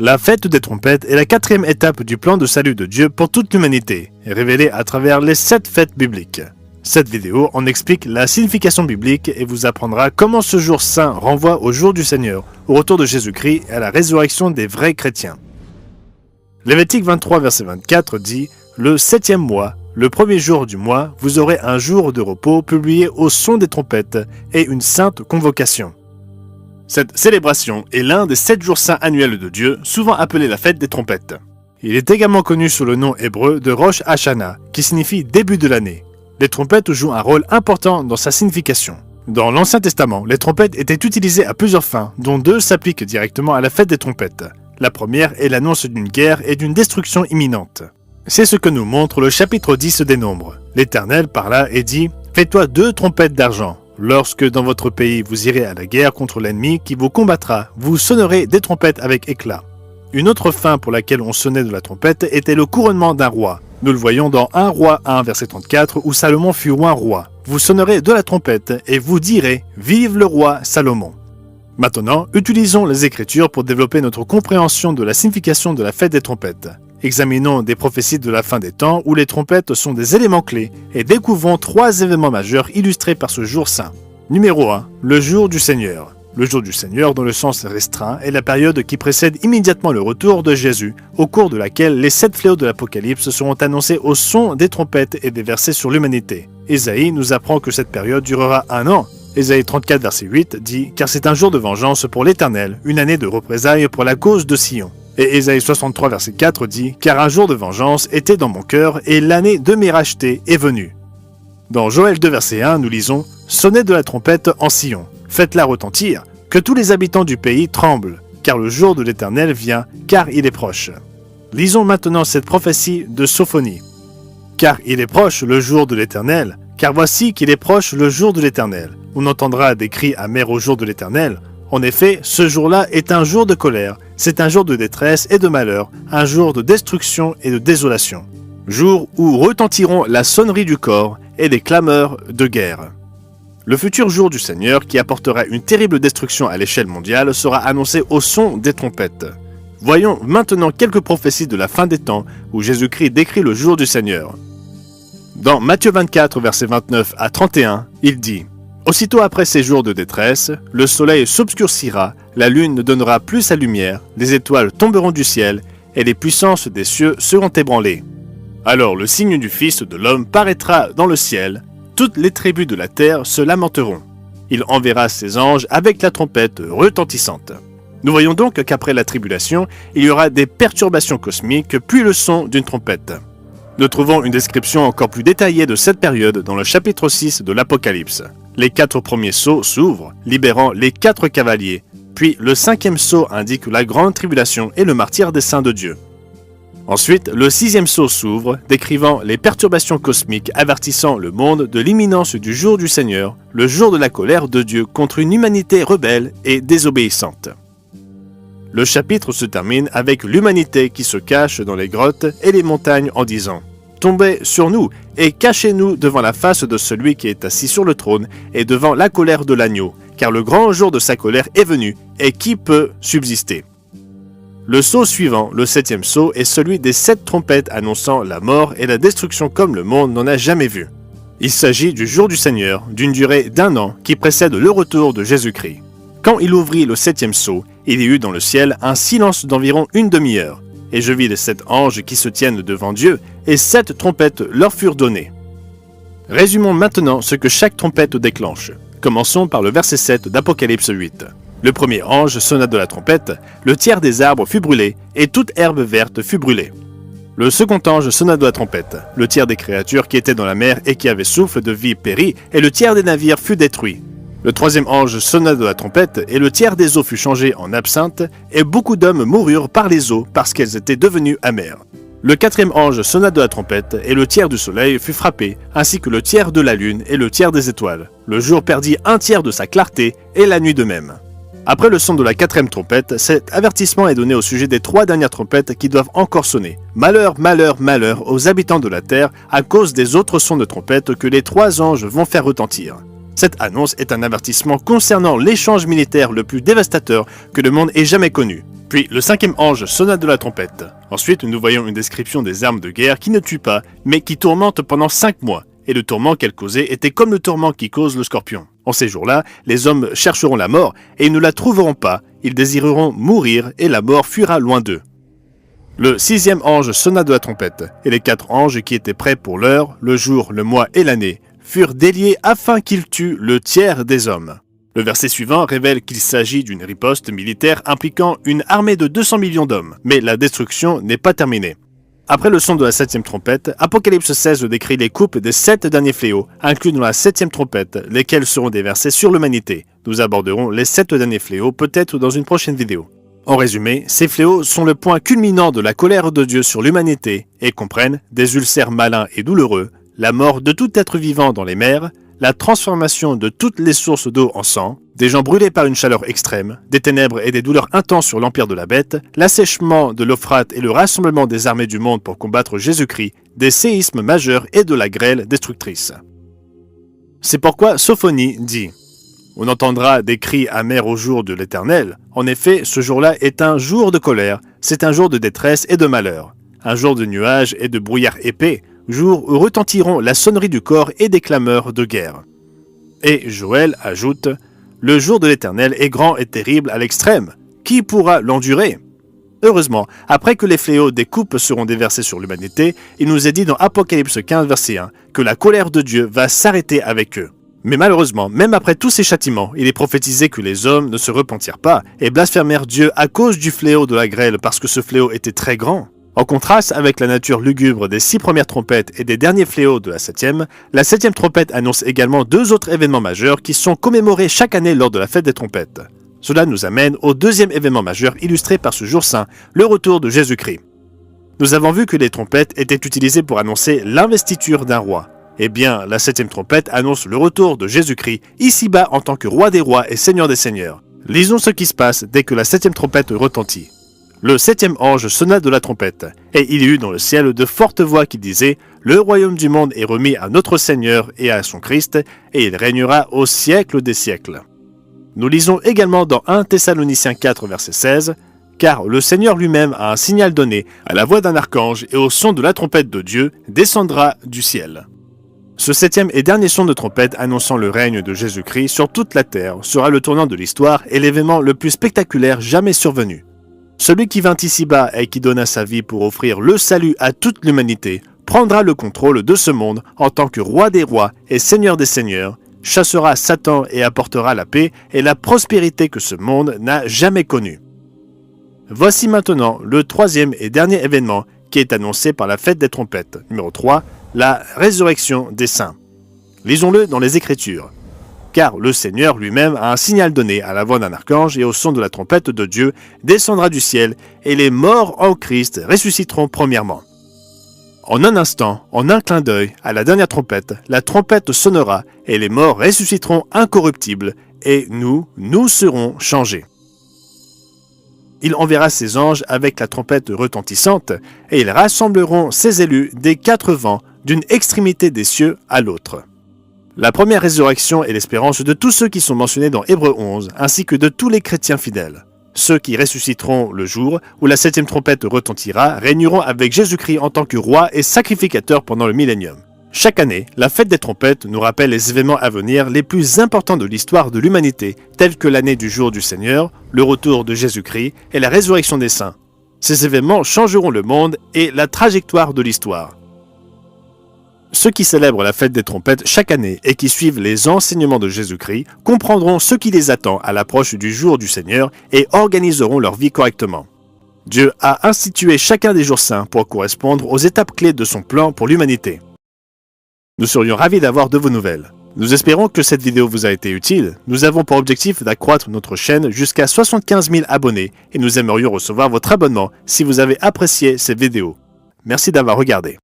La fête des trompettes est la quatrième étape du plan de salut de Dieu pour toute l'humanité, révélée à travers les 7 fêtes bibliques. Cette vidéo en explique la signification biblique et vous apprendra comment ce jour saint renvoie au jour du Seigneur, au retour de Jésus-Christ et à la résurrection des vrais chrétiens. Lévitique 23, verset 24 dit « Le 7e mois, le premier jour du mois, vous aurez un jour de repos publié au son des trompettes et une sainte convocation. » Cette célébration est l'un des 7 jours saints annuels de Dieu, souvent appelé la fête des trompettes. Il est également connu sous le nom hébreu de Rosh Hashanah, qui signifie début de l'année. Les trompettes jouent un rôle important dans sa signification. Dans l'Ancien Testament, les trompettes étaient utilisées à plusieurs fins, dont 2 s'appliquent directement à la fête des trompettes. La première est l'annonce d'une guerre et d'une destruction imminente. C'est ce que nous montre le chapitre 10 des Nombres. L'Éternel parla et dit « Fais-toi 2 trompettes d'argent. Lorsque dans votre pays vous irez à la guerre contre l'ennemi qui vous combattra, vous sonnerez des trompettes avec éclat. » Une autre fin pour laquelle on sonnait de la trompette était le couronnement d'un roi. Nous le voyons dans 1 Roi 1, verset 34, où Salomon fut oint roi. Vous sonnerez de la trompette et vous direz « Vive le roi Salomon !» Maintenant, utilisons les Écritures pour développer notre compréhension de la signification de la fête des trompettes. Examinons des prophéties de la fin des temps où les trompettes sont des éléments clés et découvrons 3 événements majeurs illustrés par ce jour saint. Numéro 1. Le jour du Seigneur. Le jour du Seigneur, dans le sens restreint, est la période qui précède immédiatement le retour de Jésus, au cours de laquelle les 7 fléaux de l'Apocalypse seront annoncés au son des trompettes et déversés sur l'humanité. Ésaïe nous apprend que cette période durera 1 an. Ésaïe 34, verset 8 dit « Car c'est un jour de vengeance pour l'Éternel, une année de représailles pour la cause de Sion. » Et Ésaïe 63, verset 4 dit « Car un jour de vengeance était dans mon cœur, et l'année de mes rachetés est venue. » Dans Joël 2, verset 1, nous lisons « Sonnez de la trompette en Sion, faites-la retentir, que tous les habitants du pays tremblent, car le jour de l'Éternel vient, car il est proche. » Lisons maintenant cette prophétie de Sophonie. « Car il est proche le jour de l'Éternel, car voici qu'il est proche le jour de l'Éternel. On entendra des cris amers au jour de l'Éternel. En effet, ce jour-là est un jour de colère, c'est un jour de détresse et de malheur, un jour de destruction et de désolation. Jour où retentiront la sonnerie du corps et des clameurs de guerre. » Le futur jour du Seigneur, qui apportera une terrible destruction à l'échelle mondiale, sera annoncé au son des trompettes. Voyons maintenant quelques prophéties de la fin des temps où Jésus-Christ décrit le jour du Seigneur. Dans Matthieu 24, versets 29 à 31, il dit « Aussitôt après ces jours de détresse, le soleil s'obscurcira, la lune ne donnera plus sa lumière, les étoiles tomberont du ciel, et les puissances des cieux seront ébranlées. Alors le signe du Fils de l'homme paraîtra dans le ciel, toutes les tribus de la terre se lamenteront. Il enverra ses anges avec la trompette retentissante. » Nous voyons donc qu'après la tribulation, il y aura des perturbations cosmiques, puis le son d'une trompette. Nous trouvons une description encore plus détaillée de cette période dans le chapitre 6 de l'Apocalypse. Les 4 premiers sceaux s'ouvrent, libérant les 4 cavaliers, puis le 5e sceau indique la grande tribulation et le martyre des saints de Dieu. Ensuite, le 6e sceau s'ouvre, décrivant les perturbations cosmiques avertissant le monde de l'imminence du jour du Seigneur, le jour de la colère de Dieu contre une humanité rebelle et désobéissante. Le chapitre se termine avec l'humanité qui se cache dans les grottes et les montagnes en disant « Tombez sur nous et cachez-nous devant la face de celui qui est assis sur le trône et devant la colère de l'agneau, car le grand jour de sa colère est venu, et qui peut subsister ?» Le sceau suivant, le 7e sceau, est celui des 7 trompettes annonçant la mort et la destruction comme le monde n'en a jamais vu. Il s'agit du jour du Seigneur, d'une durée d'1 an qui précède le retour de Jésus-Christ. Quand il ouvrit le 7e sceau, il y eut dans le ciel un silence d'environ une demi-heure, et je vis les 7 anges qui se tiennent devant Dieu, et 7 trompettes leur furent données. Résumons maintenant ce que chaque trompette déclenche. Commençons par le verset 7 d'Apocalypse 8. Le premier ange sonna de la trompette, le tiers des arbres fut brûlé, et toute herbe verte fut brûlée. Le second ange sonna de la trompette, le tiers des créatures qui étaient dans la mer et qui avaient souffle de vie périt, et le tiers des navires fut détruit. Le troisième ange sonna de la trompette, et le tiers des eaux fut changé en absinthe, et beaucoup d'hommes moururent par les eaux parce qu'elles étaient devenues amères. Le 4e ange sonna de la trompette, et le tiers du soleil fut frappé, ainsi que le tiers de la lune et le tiers des étoiles. Le jour perdit 1/3 de sa clarté, et la nuit de même. Après le son de la 4e trompette, cet avertissement est donné au sujet des 3 dernières trompettes qui doivent encore sonner. Malheur, malheur, malheur aux habitants de la terre à cause des autres sons de trompette que les 3 anges vont faire retentir. Cette annonce est un avertissement concernant l'échange militaire le plus dévastateur que le monde ait jamais connu. Puis le cinquième ange sonna de la trompette. Ensuite, nous voyons une description des armes de guerre qui ne tuent pas, mais qui tourmentent pendant 5 mois. Et le tourment qu'elles causaient était comme le tourment qui cause le scorpion. En ces jours-là, les hommes chercheront la mort et ils ne la trouveront pas. Ils désireront mourir et la mort fuira loin d'eux. Le sixième ange sonna de la trompette, et les 4 anges qui étaient prêts pour l'heure, le jour, le mois et l'année, furent déliés afin qu'ils tuent le tiers des hommes. Le verset suivant révèle qu'il s'agit d'une riposte militaire impliquant une armée de 200 millions d'hommes, mais la destruction n'est pas terminée. Après le son de la 7e trompette, Apocalypse 16 décrit les coupes des 7 derniers fléaux, inclus dans la 7e trompette, lesquels seront déversés sur l'humanité. Nous aborderons les 7 derniers fléaux peut-être dans une prochaine vidéo. En résumé, ces fléaux sont le point culminant de la colère de Dieu sur l'humanité et comprennent des ulcères malins et douloureux, la mort de tout être vivant dans les mers, la transformation de toutes les sources d'eau en sang, des gens brûlés par une chaleur extrême, des ténèbres et des douleurs intenses sur l'empire de la bête, l'assèchement de l'Euphrate et le rassemblement des armées du monde pour combattre Jésus-Christ, des séismes majeurs et de la grêle destructrice. C'est pourquoi Sophonie dit « On entendra des cris amers au jour de l'Éternel. En effet, ce jour-là est un jour de colère, c'est un jour de détresse et de malheur, un jour de nuages et de brouillard épais, jour où retentiront la sonnerie du corps et des clameurs de guerre. » Et Joël ajoute « Le jour de l'Éternel est grand et terrible à l'extrême. Qui pourra l'endurer ?» Heureusement, après que les fléaux des coupes seront déversés sur l'humanité, il nous est dit dans Apocalypse 15, verset 1, que la colère de Dieu va s'arrêter avec eux. Mais malheureusement, même après tous ces châtiments, il est prophétisé que les hommes ne se repentirent pas et blasphémèrent Dieu à cause du fléau de la grêle parce que ce fléau était très grand. En contraste avec la nature lugubre des 6 premières trompettes et des derniers fléaux de la 7e, la 7e trompette annonce également 2 autres événements majeurs qui sont commémorés chaque année lors de la fête des trompettes. Cela nous amène au 2e événement majeur illustré par ce jour saint, le retour de Jésus-Christ. Nous avons vu que les trompettes étaient utilisées pour annoncer l'investiture d'un roi. Eh bien, la 7e trompette annonce le retour de Jésus-Christ ici-bas en tant que roi des rois et seigneur des seigneurs. Lisons ce qui se passe dès que la 7e trompette retentit. Le 7e ange sonna de la trompette, et il y eut dans le ciel de fortes voix qui disaient « Le royaume du monde est remis à notre Seigneur et à son Christ, et il régnera au siècle des siècles. » Nous lisons également dans 1 Thessaloniciens 4, verset 16, « Car le Seigneur lui-même a un signal donné, à la voix d'un archange et au son de la trompette de Dieu, descendra du ciel. » Ce 7e et dernier son de trompette annonçant le règne de Jésus-Christ sur toute la terre sera le tournant de l'histoire et l'événement le plus spectaculaire jamais survenu. Celui qui vint ici-bas et qui donna sa vie pour offrir le salut à toute l'humanité prendra le contrôle de ce monde en tant que roi des rois et seigneur des seigneurs, chassera Satan et apportera la paix et la prospérité que ce monde n'a jamais connue. Voici maintenant le 3e et dernier événement qui est annoncé par la fête des trompettes. Numéro 3, la résurrection des saints. Lisons-le dans les Écritures. Car le Seigneur lui-même a un signal donné à la voix d'un archange et au son de la trompette de Dieu descendra du ciel, et les morts en Christ ressusciteront premièrement. En un instant, en un clin d'œil, à la dernière trompette, la trompette sonnera, et les morts ressusciteront incorruptibles, et nous serons changés. Il enverra ses anges avec la trompette retentissante, et ils rassembleront ses élus des 4 vents, d'une extrémité des cieux à l'autre. La première résurrection est l'espérance de tous ceux qui sont mentionnés dans Hébreux 11, ainsi que de tous les chrétiens fidèles. Ceux qui ressusciteront le jour où la 7e trompette retentira régneront avec Jésus-Christ en tant que roi et sacrificateur pendant le millénium. Chaque année, la fête des trompettes nous rappelle les événements à venir les plus importants de l'histoire de l'humanité, tels que l'année du jour du Seigneur, le retour de Jésus-Christ et la résurrection des saints. Ces événements changeront le monde et la trajectoire de l'histoire. Ceux qui célèbrent la fête des trompettes chaque année et qui suivent les enseignements de Jésus-Christ comprendront ce qui les attend à l'approche du jour du Seigneur et organiseront leur vie correctement. Dieu a institué chacun des jours saints pour correspondre aux étapes clés de son plan pour l'humanité. Nous serions ravis d'avoir de vos nouvelles. Nous espérons que cette vidéo vous a été utile. Nous avons pour objectif d'accroître notre chaîne jusqu'à 75 000 abonnés et nous aimerions recevoir votre abonnement si vous avez apprécié cette vidéo. Merci d'avoir regardé.